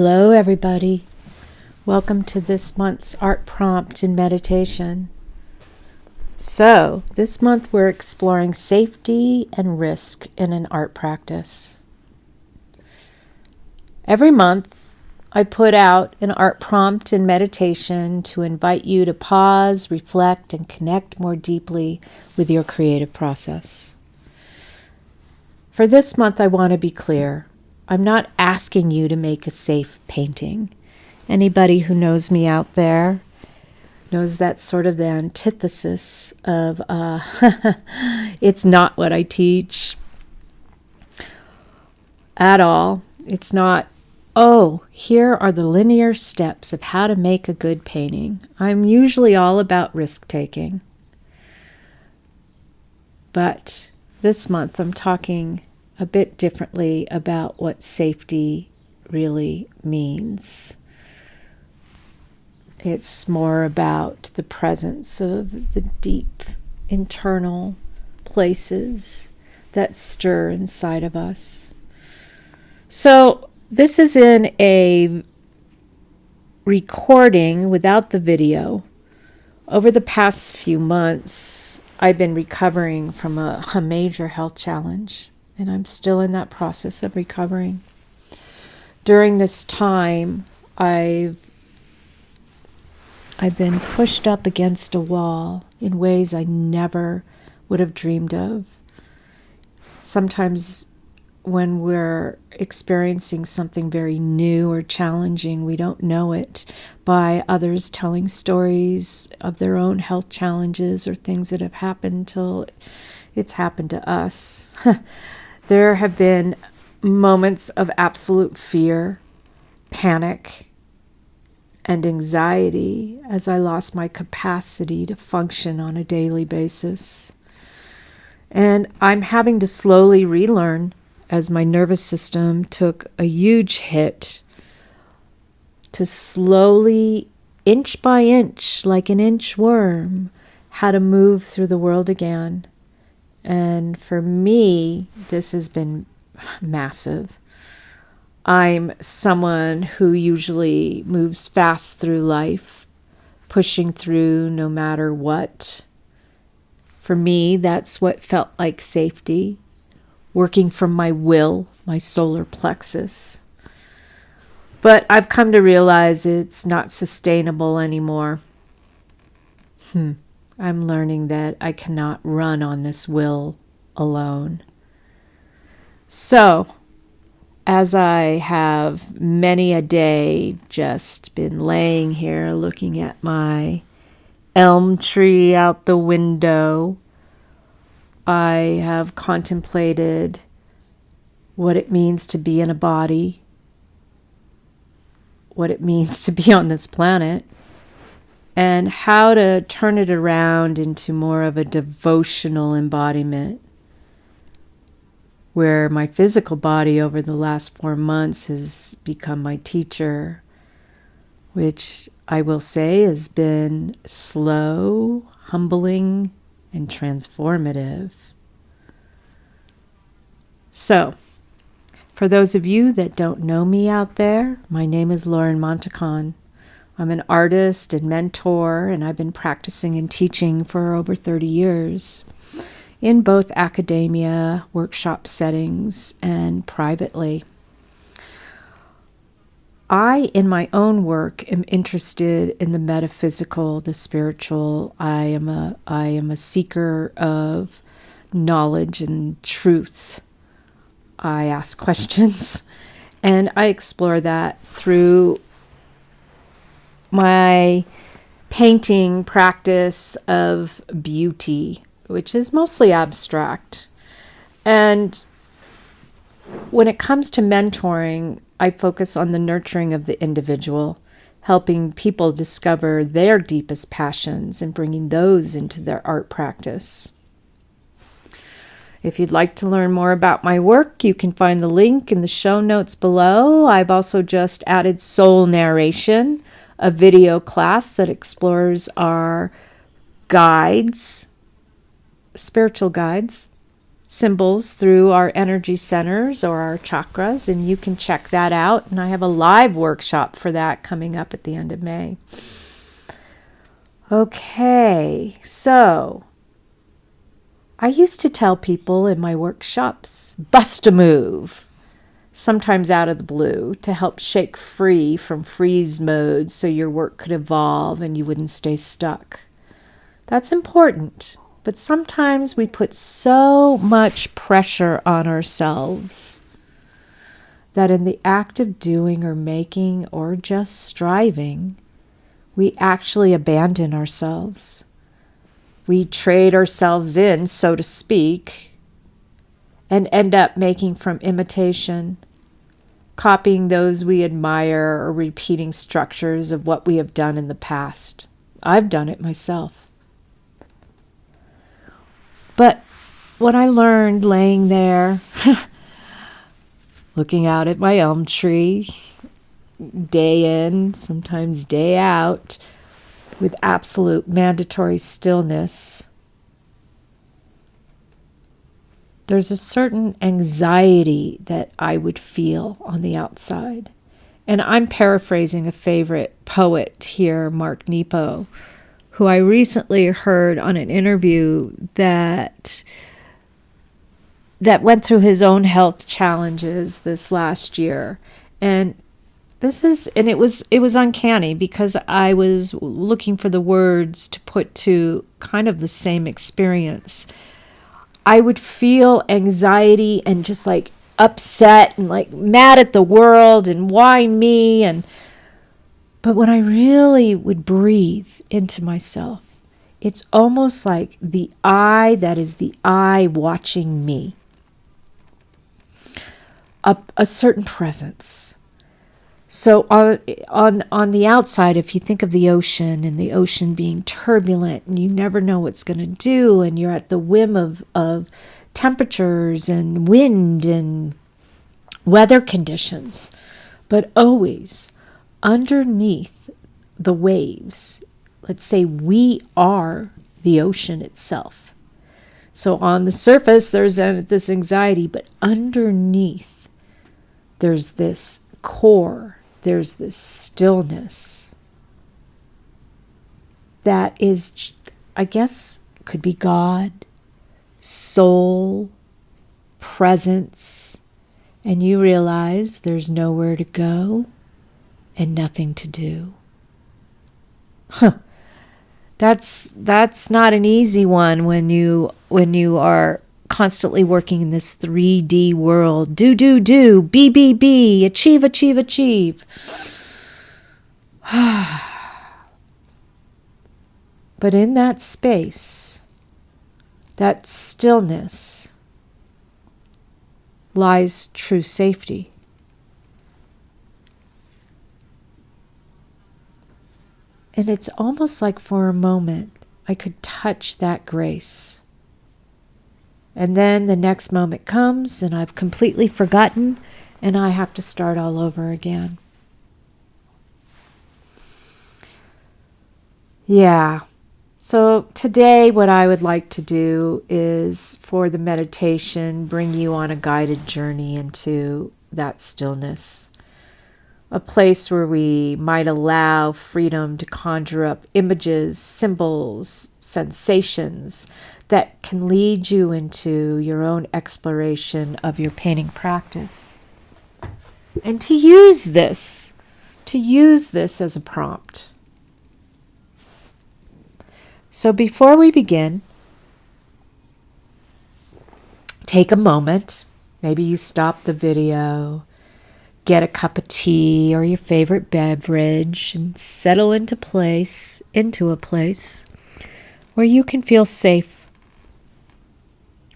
Hello, everybody. Welcome to this month's art prompt and meditation. So, this month we're exploring safety and risk in an art practice. Every month, I put out an art prompt and meditation to invite you to pause, reflect, and connect more deeply with your creative process. For this month, I want to be clear. I'm not asking you to make a safe painting. Anybody who knows me out there knows that's sort of the antithesis of, it's not what I teach at all. It's not, here are the linear steps of how to make a good painting. I'm usually all about risk-taking. But this month I'm talking a bit differently about what safety really means. It's more about the presence of the deep internal places that stir inside of us. So this is in a recording without the video. Over the past few months, I've been recovering from a major health challenge. And I'm still in that process of recovering. During this time, I've been pushed up against a wall in ways I never would have dreamed of. Sometimes when we're experiencing something very new or challenging, we don't know it by others telling stories of their own health challenges or things that have happened till it's happened to us. There have been moments of absolute fear, panic, and anxiety as I lost my capacity to function on a daily basis. And I'm having to slowly relearn as my nervous system took a huge hit to slowly, inch by inch, like an inchworm, how to move through the world again. And for me, this has been massive. I'm someone who usually moves fast through life, pushing through no matter what. For me, that's what felt like safety, working from my will, my solar plexus. But I've come to realize it's not sustainable anymore. I'm learning that I cannot run on this will alone. So, as I have many a day just been laying here looking at my elm tree out the window, I have contemplated what it means to be in a body, what it means to be on this planet, and how to turn it around into more of a devotional embodiment, where my physical body over the last 4 months has become my teacher, which I will say has been slow, humbling, and transformative. So, for those of you that don't know me out there, my name is Lauren Montacon. I'm an artist and mentor, and I've been practicing and teaching for over 30 years in both academia, workshop settings, and privately. I, in my own work, am interested in the metaphysical, the spiritual. I am a seeker of knowledge and truth. I ask questions, and I explore that through my painting practice of beauty, which is mostly abstract. And when it comes to mentoring, I focus on the nurturing of the individual, helping people discover their deepest passions and bringing those into their art practice. If you'd like to learn more about my work, you can find the link in the show notes below. I've also just added Soul Narration, a video class that explores our guides, spiritual guides, symbols through our energy centers or our chakras, and you can check that out. And I have a live workshop for that coming up at the end of May. Okay, so I used to tell people in my workshops, bust a move, sometimes out of the blue, to help shake free from freeze mode so your work could evolve and you wouldn't stay stuck. That's important, but sometimes we put so much pressure on ourselves that in the act of doing or making or just striving, we actually abandon ourselves. We trade ourselves in, so to speak, and end up making from imitation, copying those we admire or repeating structures of what we have done in the past. I've done it myself. But what I learned laying there, looking out at my elm tree, day in, sometimes day out, with absolute mandatory stillness, there's a certain anxiety that I would feel on the outside. And I'm paraphrasing a favorite poet here, Mark Nepo, who I recently heard on an interview that went through his own health challenges this last year. And it was uncanny because I was looking for the words to put to kind of the same experience. I would feel anxiety and just like upset and like mad at the world and why me, but when I really would breathe into myself, it's almost like the I that is the I watching me. A certain presence. So on the outside, if you think of the ocean and the ocean being turbulent and you never know what's going to do and you're at the whim of temperatures and wind and weather conditions, but always underneath the waves, let's say we are the ocean itself. So on the surface, there's this anxiety, but underneath, there's this core. There's this stillness that is, I guess, could be God, soul, presence, and you realize there's nowhere to go and nothing to do. That's not an easy one when you are constantly working in this 3D world. Do, be, achieve. But in that space, that stillness, lies true safety. And it's almost like for a moment I could touch that grace. And then the next moment comes and I've completely forgotten and I have to start all over again. Yeah. So today what I would like to do is for the meditation, bring you on a guided journey into that stillness. A place where we might allow freedom to conjure up images, symbols, sensations that can lead you into your own exploration of your painting practice. And to use this as a prompt. So before we begin, take a moment. Maybe you stop the video, get a cup of tea or your favorite beverage, and settle into a place where you can feel safe,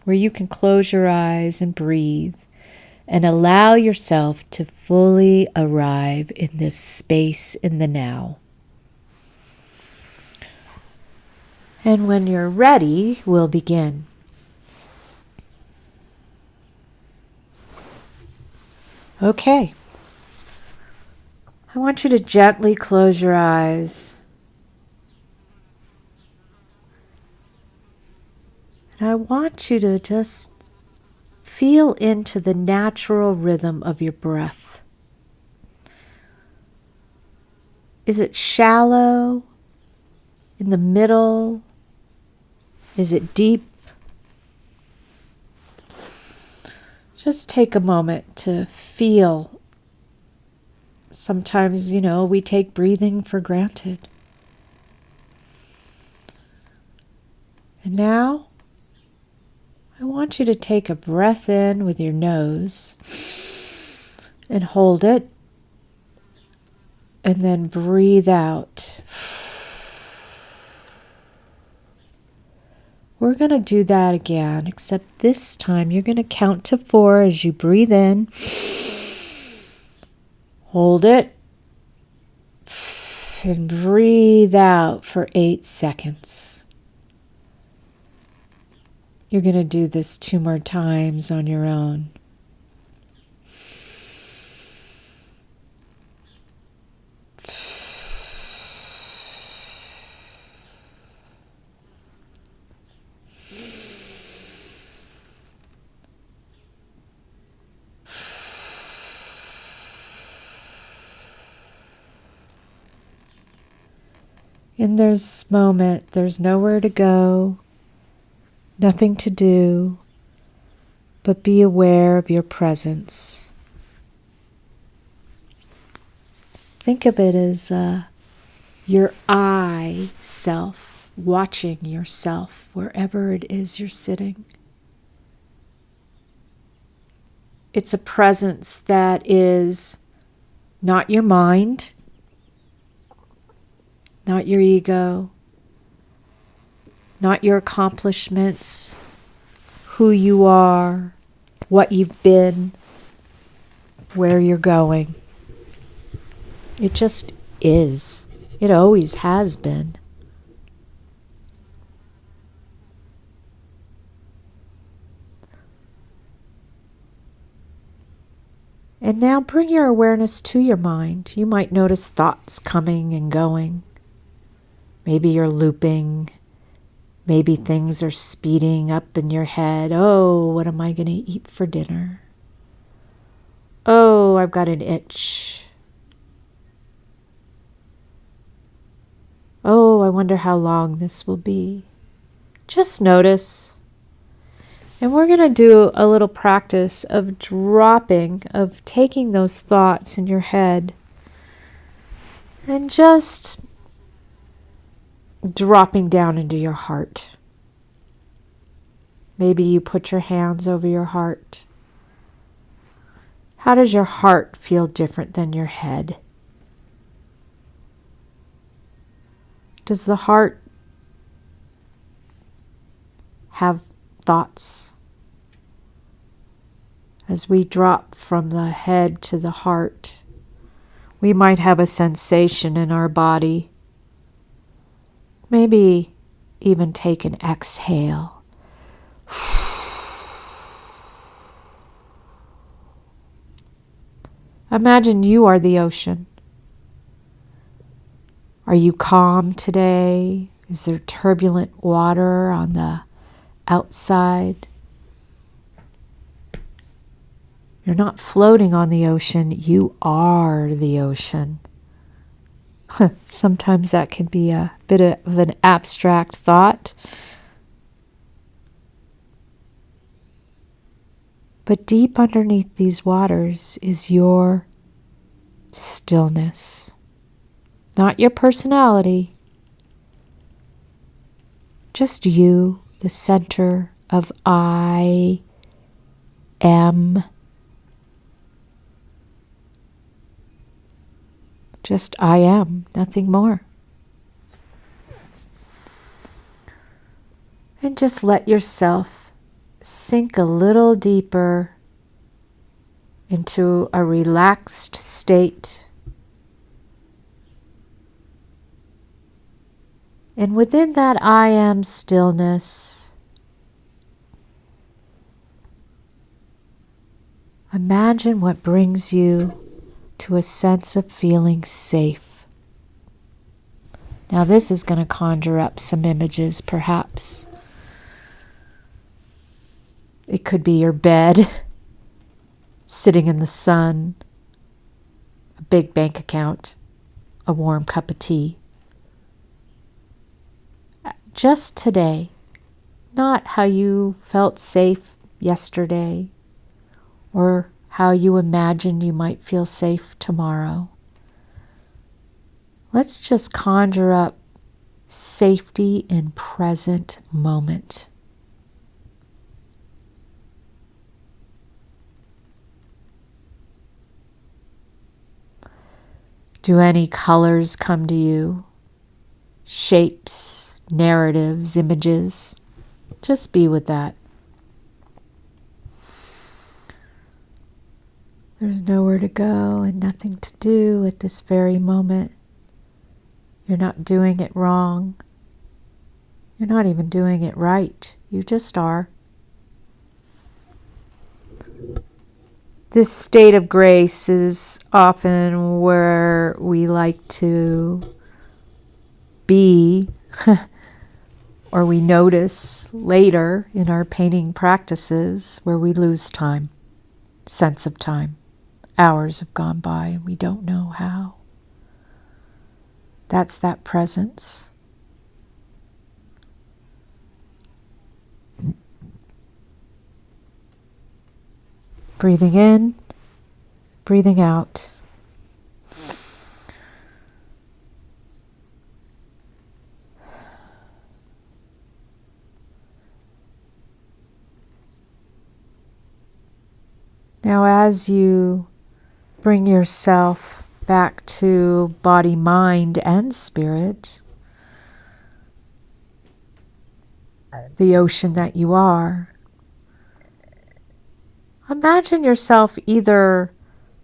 where you can close your eyes and breathe and allow yourself to fully arrive in this space in the now. And when you're ready, we'll begin. Okay. I want you to gently close your eyes. And I want you to just feel into the natural rhythm of your breath. Is it shallow? In the middle? Is it deep? Just take a moment to feel. Sometimes, we take breathing for granted. And now, I want you to take a breath in with your nose and hold it, and then breathe out. We're going to do that again, except this time you're going to count to 4 as you breathe in. Hold it. And breathe out for 8 seconds. You're going to do this 2 more times on your own. In this moment, there's nowhere to go, nothing to do, but be aware of your presence. Think of it as your I self, watching yourself wherever it is you're sitting. It's a presence that is not your mind, not your ego, not your accomplishments, who you are, what you've been, where you're going. It just is. It always has been. And now bring your awareness to your mind. You might notice thoughts coming and going. Maybe you're looping. Maybe things are speeding up in your head. Oh, what am I going to eat for dinner? Oh, I've got an itch. Oh, I wonder how long this will be. Just notice. And we're going to do a little practice of taking those thoughts in your head and just dropping down into your heart. Maybe you put your hands over your heart. How does your heart feel different than your head? Does the heart have thoughts? As we drop from the head to the heart, we might have a sensation in our body. Maybe even take an exhale. Imagine you are the ocean. Are you calm today? Is there turbulent water on the outside? You're not floating on the ocean, you are the ocean. Sometimes that can be a bit of an abstract thought. But deep underneath these waters is your stillness. Not your personality. Just you, the center of I am. Just I am, nothing more. And just let yourself sink a little deeper into a relaxed state. And within that I am stillness, imagine what brings you to a sense of feeling safe. Now this is going to conjure up some images, perhaps. It could be your bed, sitting in the sun, a big bank account, a warm cup of tea. Just today, not how you felt safe yesterday or how you imagined you might feel safe tomorrow. Let's just conjure up safety in present moment. Do any colors come to you? Shapes, narratives, images? Just be with that. There's nowhere to go and nothing to do at this very moment. You're not doing it wrong. You're not even doing it right. You just are. This state of grace is often where we like to be, or we notice later in our painting practices where we lose time, sense of time. Hours have gone by and we don't know how. That's that presence. Breathing in, breathing out. Now, as you bring yourself back to body, mind, and spirit, the ocean that you are, imagine yourself either,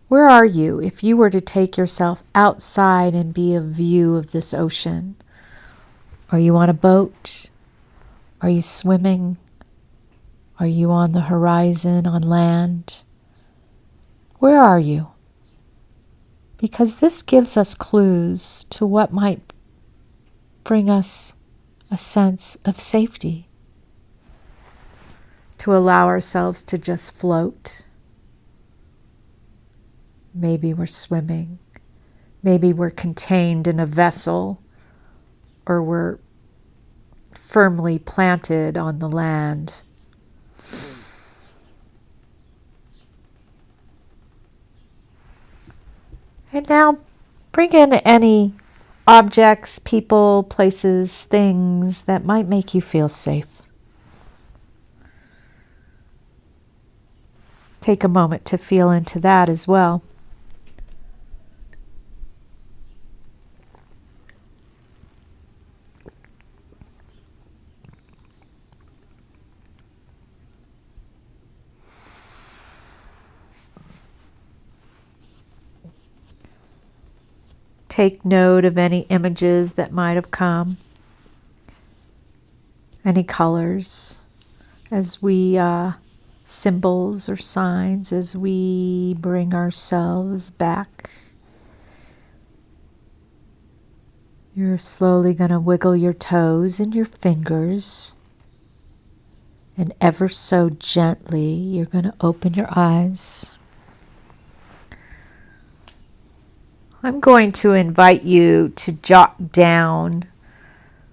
where are you if you were to take yourself outside and be a view of this ocean? Are you on a boat? Are you swimming? Are you on the horizon, on land? Where are you? Because this gives us clues to what might bring us a sense of safety. To allow ourselves to just float. Maybe we're swimming. Maybe we're contained in a vessel, or we're firmly planted on the land. And now bring in any objects, people, places, things that might make you feel safe. Take a moment to feel into that as well. Take note of any images that might have come, any colors, as we symbols or signs as we bring ourselves back. You're slowly going to wiggle your toes and your fingers, and ever so gently you're going to open your eyes. I'm going to invite you to jot down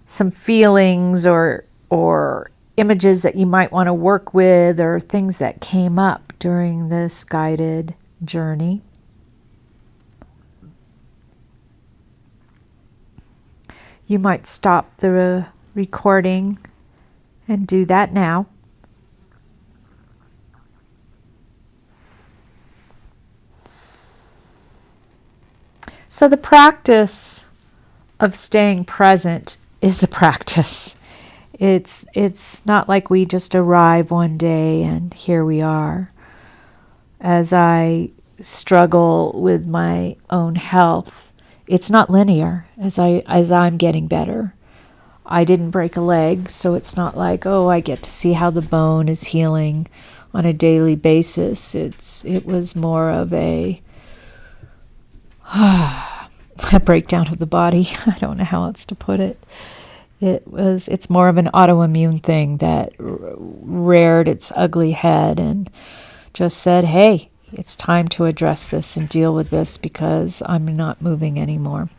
some feelings or images that you might want to work with, or things that came up during this guided journey. You might stop the recording and do that now. So the practice of staying present is a practice. It's not like we just arrive one day and here we are. As I struggle with my own health, it's not linear as I'm getting better. I didn't break a leg, so it's not like, oh, I get to see how the bone is healing on a daily basis. It was more of a breakdown of the body. I don't know how else to put it. It's more of an autoimmune thing that reared its ugly head and just said, hey, it's time to address this and deal with this because I'm not moving anymore.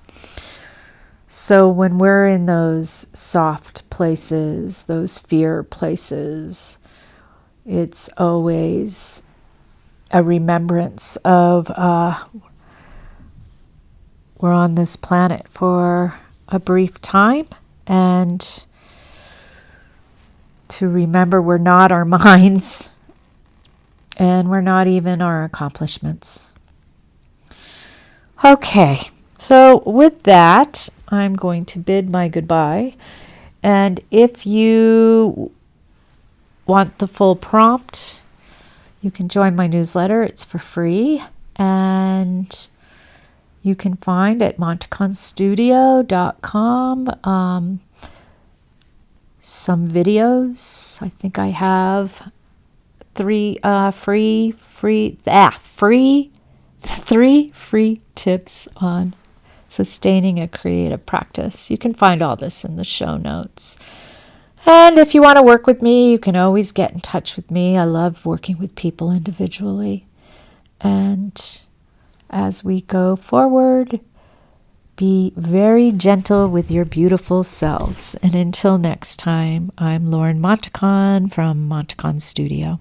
So when we're in those soft places, those fear places, it's always a remembrance of we're on this planet for a brief time, and to remember we're not our minds and we're not even our accomplishments. Okay, so with that, I'm going to bid my goodbye. And if you want the full prompt, you can join my newsletter. It's for free. And you can find at montaconstudio.com some videos. I think I have three free tips on sustaining a creative practice. You can find all this in the show notes. And if you want to work with me, you can always get in touch with me. I love working with people individually. And as we go forward, be very gentle with your beautiful selves. And until next time, I'm Lauren Montacon from Montacon Studio.